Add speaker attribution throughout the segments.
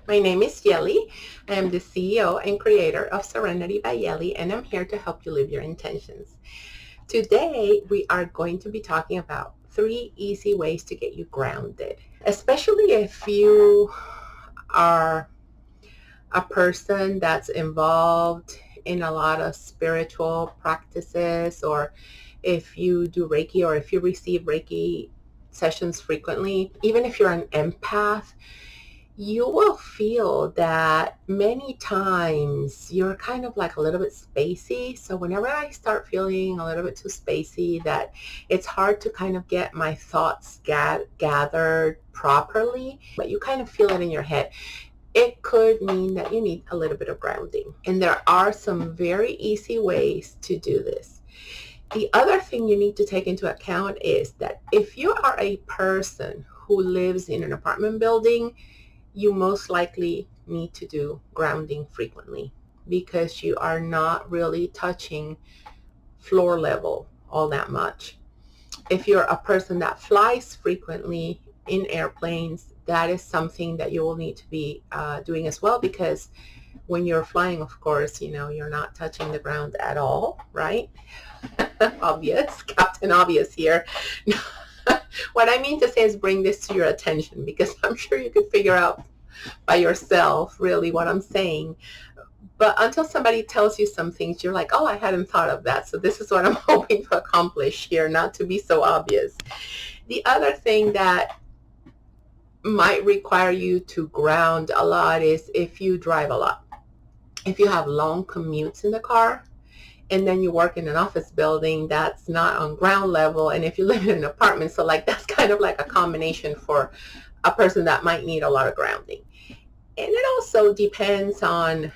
Speaker 1: My name is Yeli. I am the CEO and creator of Serenity by Yeli, and I'm here to help you live your intentions. Today, we are going to be talking about 3 easy ways to get you grounded, especially if you are a person that's involved in a lot of spiritual practices, or if you do Reiki, or if you receive Reiki sessions frequently. Even if you're an empath, you will feel that many times you're kind of like a little bit spacey. So whenever I start feeling a little bit too spacey, that it's hard to kind of get my thoughts gathered properly, but you kind of feel it in your head, it could mean that you need a little bit of grounding. And there are some very easy ways to do this. The other thing you need to take into account is that if you are a person who lives in an apartment building, you most likely need to do grounding frequently, because you are not really touching floor level all that much. If you're a person that flies frequently in airplanes, that is something that you will need to be doing as well, because when you're flying, of course, you're not touching the ground at all, right? Obvious, Captain Obvious here. What I mean to say is bring this to your attention, because I'm sure you could figure out by yourself really what I'm saying. But until somebody tells you some things, you're like, oh, I hadn't thought of that. So this is what I'm hoping to accomplish here, not to be so obvious. The other thing that might require you to ground a lot is if you drive a lot. If you have long commutes in the car, and then you work in an office building that's not on ground level, and if you live in an apartment, so like that's kind of like a combination for a person that might need a lot of grounding. And it also depends on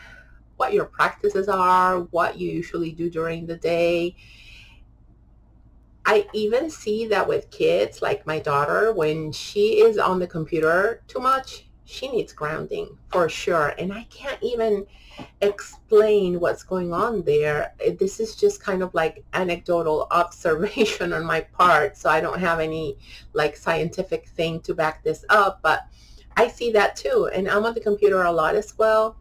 Speaker 1: what your practices are, what you usually do during the day. I even see that with kids, like my daughter, when she is on the computer too much, she needs grounding for sure. And I can't even explain what's going on there. This is just kind of like anecdotal observation on my part, so I don't have any like scientific thing to back this up, but I see that too. And I'm on the computer a lot as well.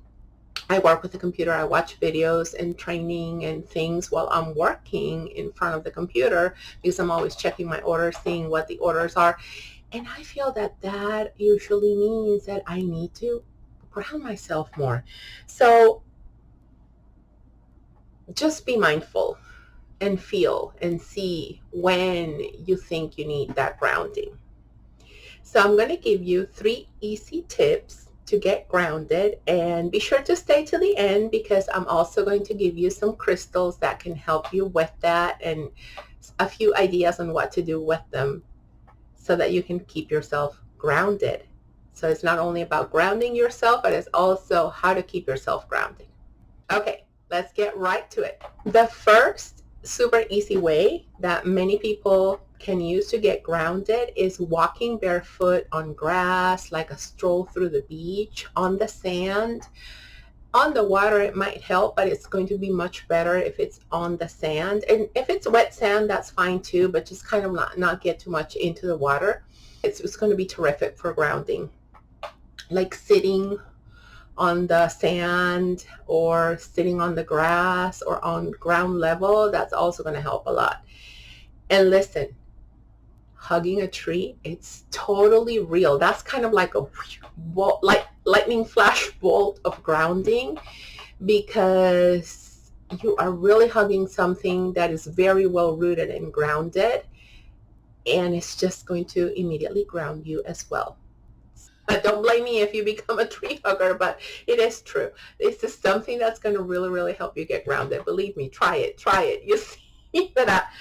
Speaker 1: I work with the computer. I watch videos and training and things while I'm working in front of the computer, because I'm always checking my orders, seeing what the orders are. And I feel that that usually means that I need to ground myself more. So just be mindful and feel and see when you think you need that grounding. So I'm going to give you 3 easy tips to get grounded, and be sure to stay to the end, because I'm also going to give you some crystals that can help you with that, and a few ideas on what to do with them so that you can keep yourself grounded. So it's not only about grounding yourself, but it's also how to keep yourself grounded. Okay, let's get right to it. The first super easy way that many people can use to get grounded is walking barefoot on grass, like a stroll through the beach, on the sand. On the water it might help, but it's going to be much better if it's on the sand. And if it's wet sand, that's fine too, but just kind of not get too much into the water. It's going to be terrific for grounding. Like sitting on the sand or sitting on the grass or on ground level, that's also going to help a lot. And listen, hugging a tree, it's totally real. That's kind of like a lightning flash bolt of grounding, because you are really hugging something that is very well rooted and grounded, and it's just going to immediately ground you as well. Don't blame me if you become a tree hugger, but it is true. This is something that's going to really, really help you get grounded. Believe me, try it. You see that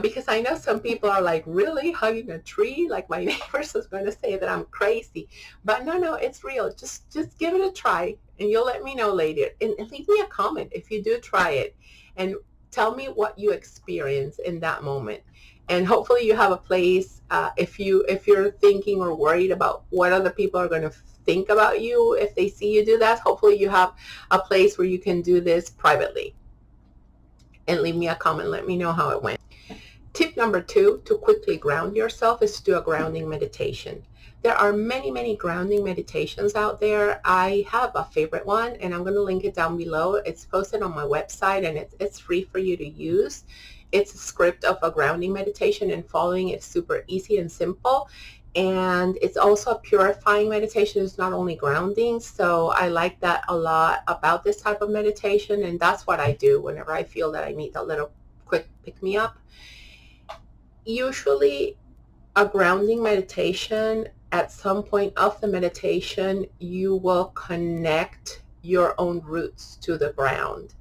Speaker 1: because I know some people are like, really, hugging a tree? Like my neighbors is going to say that I'm crazy. But no, it's real. Just give it a try, and you'll let me know later. And leave me a comment if you do try it, and tell me what you experience in that moment. And hopefully you have a place, if you're thinking or worried about what other people are going to think about you if they see you do that, hopefully you have a place where you can do this privately. And leave me a comment. Let me know how it went. Tip number 2 to quickly ground yourself is to do a grounding meditation. There are many, many grounding meditations out there. I have a favorite one, and I'm going to link it down below. It's posted on my website, and it's free for you to use. It's a script of a grounding meditation, and following it is super easy and simple. And it's also a purifying meditation. It's not only grounding. So I like that a lot about this type of meditation, and that's what I do whenever I feel that I need a little quick pick-me-up. Usually a grounding meditation, at some point of the meditation, you will connect your own roots to the ground.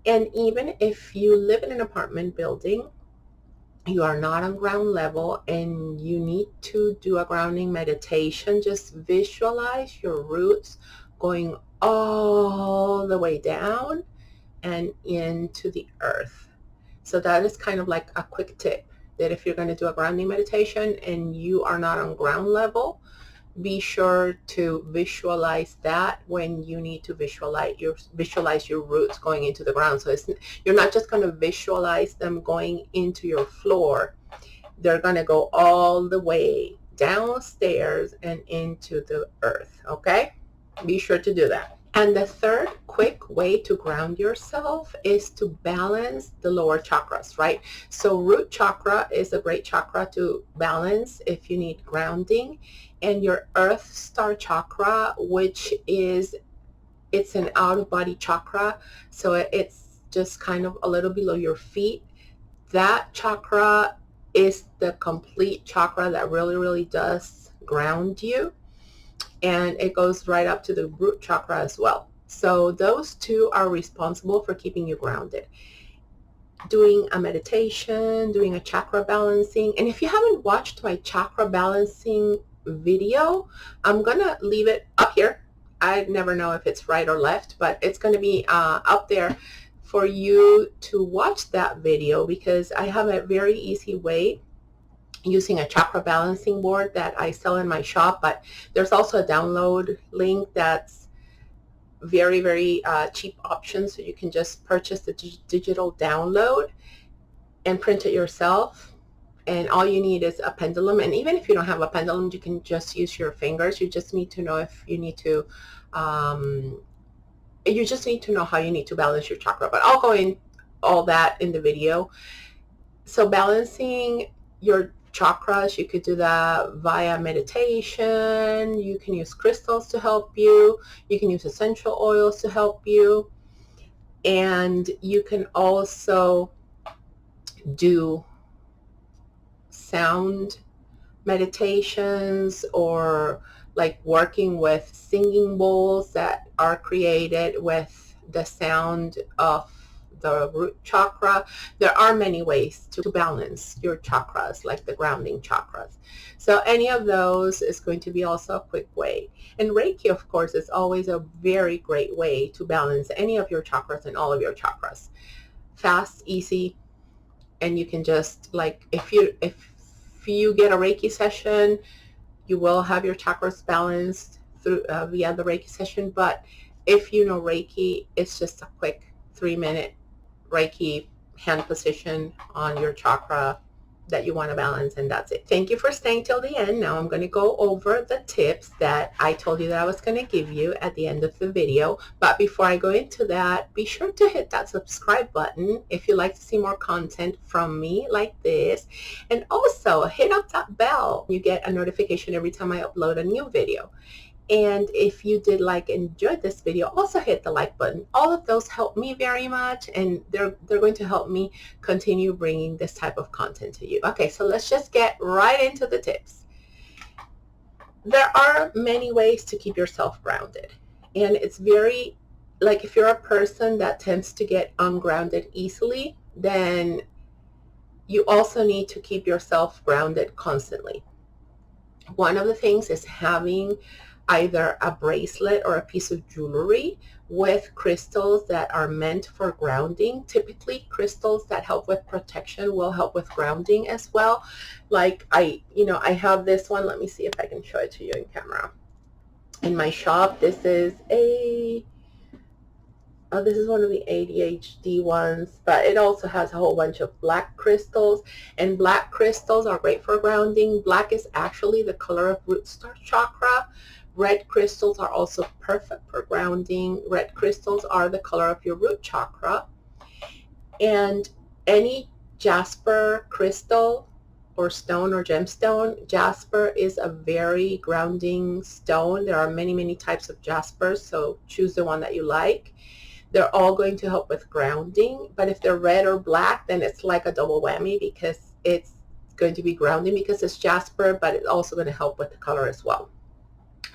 Speaker 1: And even if you live in an apartment building, you are not on ground level and you need to do a grounding meditation, just visualize your roots going all the way down and into the earth. So that is kind of like a quick tip, that if you're going to do a grounding meditation and you are not on ground level, be sure to visualize that when you need to visualize your roots going into the ground. So you're not just going to visualize them going into your floor. They're going to go all the way downstairs and into the earth. Okay? Be sure to do that. And the third quick way to ground yourself is to balance the lower chakras, right? So root chakra is a great chakra to balance if you need grounding. And your earth star chakra, which is, it's an out-of-body chakra, so it's just kind of a little below your feet. That chakra is the complete chakra that really, really does ground you. And it goes right up to the root chakra as well. So those two are responsible for keeping you grounded. Doing a meditation, doing a chakra balancing. And if you haven't watched my chakra balancing video, I'm going to leave it up here. I never know if it's right or left, but it's going to be up there for you to watch that video, because I have a very easy way using a chakra balancing board that I sell in my shop. But there's also a download link that's very, very cheap option. So you can just purchase the digital download and print it yourself. And all you need is a pendulum. And even if you don't have a pendulum, you can just use your fingers. You just need to know if you need to, you just need to know how you need to balance your chakra. But I'll go in all that in the video. So balancing your chakras, you could do that via meditation. You can use crystals to help you. You can use essential oils to help you. And you can also do sound meditations, or like working with singing bowls that are created with the sound of the root chakra. There are many ways to balance your chakras, like the grounding chakras. So any of those is going to be also a quick way. And Reiki, of course, is always a very great way to balance any of your chakras and all of your chakras. Fast, easy, and you can just, like, if you get a Reiki session, you will have your chakras balanced through via the Reiki session. But if you know Reiki, it's just a quick 3-minute Reiki hand position on your chakra that you want to balance, and that's it. Thank you for staying till the end. Now I'm going to go over the tips that I told you that I was going to give you at the end of the video. But before I go into that, be sure to hit that subscribe button if you'd like to see more content from me like this. And also hit up that bell. You get a notification every time I upload a new video. And if you did enjoy this video, also hit the like button. All of those help me very much, and they're going to help me continue bringing this type of content to you. Okay, so let's just get right into the tips. There are many ways to keep yourself grounded, and it's very, if you're a person that tends to get ungrounded easily, then you also need to keep yourself grounded constantly. One of the things is having either a bracelet or a piece of jewelry with crystals that are meant for grounding. Typically, crystals that help with protection will help with grounding as well. Like I have this one. Let me see if I can show it to you in camera. In my shop, this is a Oh, this is one of the ADHD ones, but it also has a whole bunch of black crystals, and black crystals are great for grounding. Black is actually the color of root chakra. Red crystals are also perfect for grounding. Red crystals are the color of your root chakra. And any jasper crystal or stone or gemstone, jasper is a very grounding stone. There are many, many types of jaspers, so choose the one that you like. They're all going to help with grounding, but if they're red or black, then it's like a double whammy because it's going to be grounding because it's jasper, but it's also going to help with the color as well.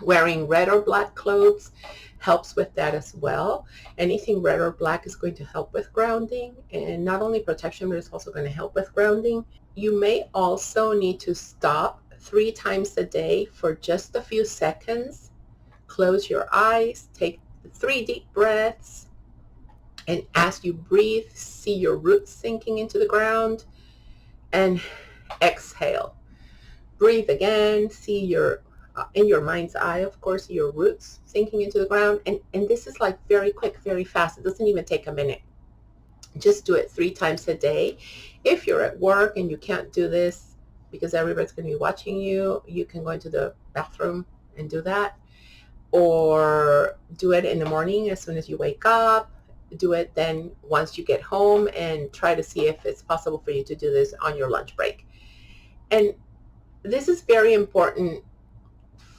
Speaker 1: Wearing red or black clothes helps with that as well. Anything red or black is going to help with grounding, and not only protection, but it's also going to help with grounding. You may also need to stop 3 times a day for just a few seconds. Close your eyes, take 3 deep breaths, and as you breathe, see your roots sinking into the ground, and exhale. Breathe again, see your, in your mind's eye, of course, your roots sinking into the ground. And this is like very quick, very fast. It doesn't even take a minute. Just do it 3 times a day. If you're at work and you can't do this because everybody's going to be watching you, you can go into the bathroom and do that. Or do it in the morning as soon as you wake up. Do it then once you get home, and try to see if it's possible for you to do this on your lunch break. And this is very important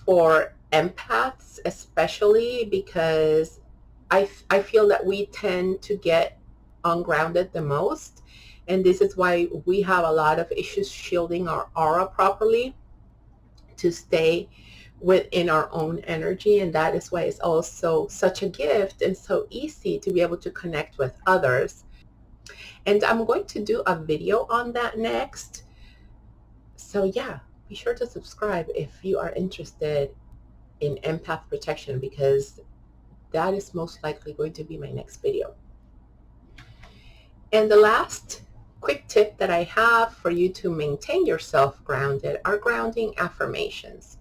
Speaker 1: for empaths, especially because I feel that we tend to get ungrounded the most. And this is why we have a lot of issues shielding our aura properly to stay within our own energy. And that is why it's also such a gift and so easy to be able to connect with others. And I'm going to do a video on that next. So yeah, be sure to subscribe if you are interested in empath protection, because that is most likely going to be my next video. And the last quick tip that I have for you to maintain yourself grounded are grounding affirmations.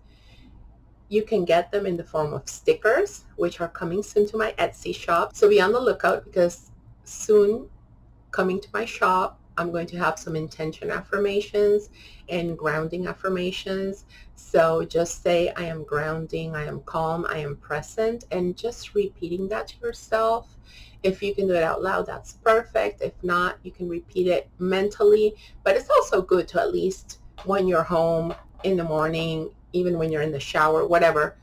Speaker 1: You can get them in the form of stickers, which are coming soon to my Etsy shop. So be on the lookout, because soon coming to my shop, I'm going to have some intention affirmations and grounding affirmations. So just say, I am grounding, I am calm, I am present, and just repeating that to yourself. If you can do it out loud, that's perfect. If not, you can repeat it mentally. But it's also good to, at least when you're home in the morning, even when you're in the shower, whatever,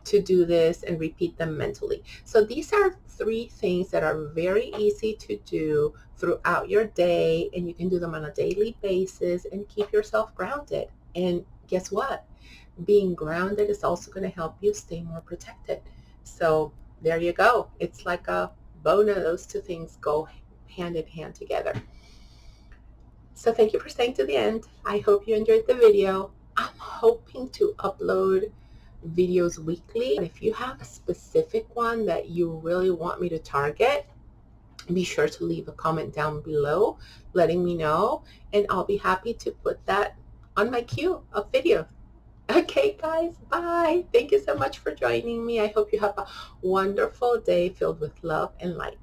Speaker 1: to do this and repeat them mentally. So these are 3 things that are very easy to do throughout your day, and you can do them on a daily basis and keep yourself grounded. And guess what? Being grounded is also going to help you stay more protected. So there you go. It's like a bonus. Those 2 things go hand in hand together. So thank you for staying to the end. I hope you enjoyed the video. I'm hoping to upload videos weekly. If you have a specific one that you really want me to target, be sure to leave a comment down below letting me know, and I'll be happy to put that on my queue of videos. Okay, guys, bye. Thank you so much for joining me. I hope you have a wonderful day filled with love and light.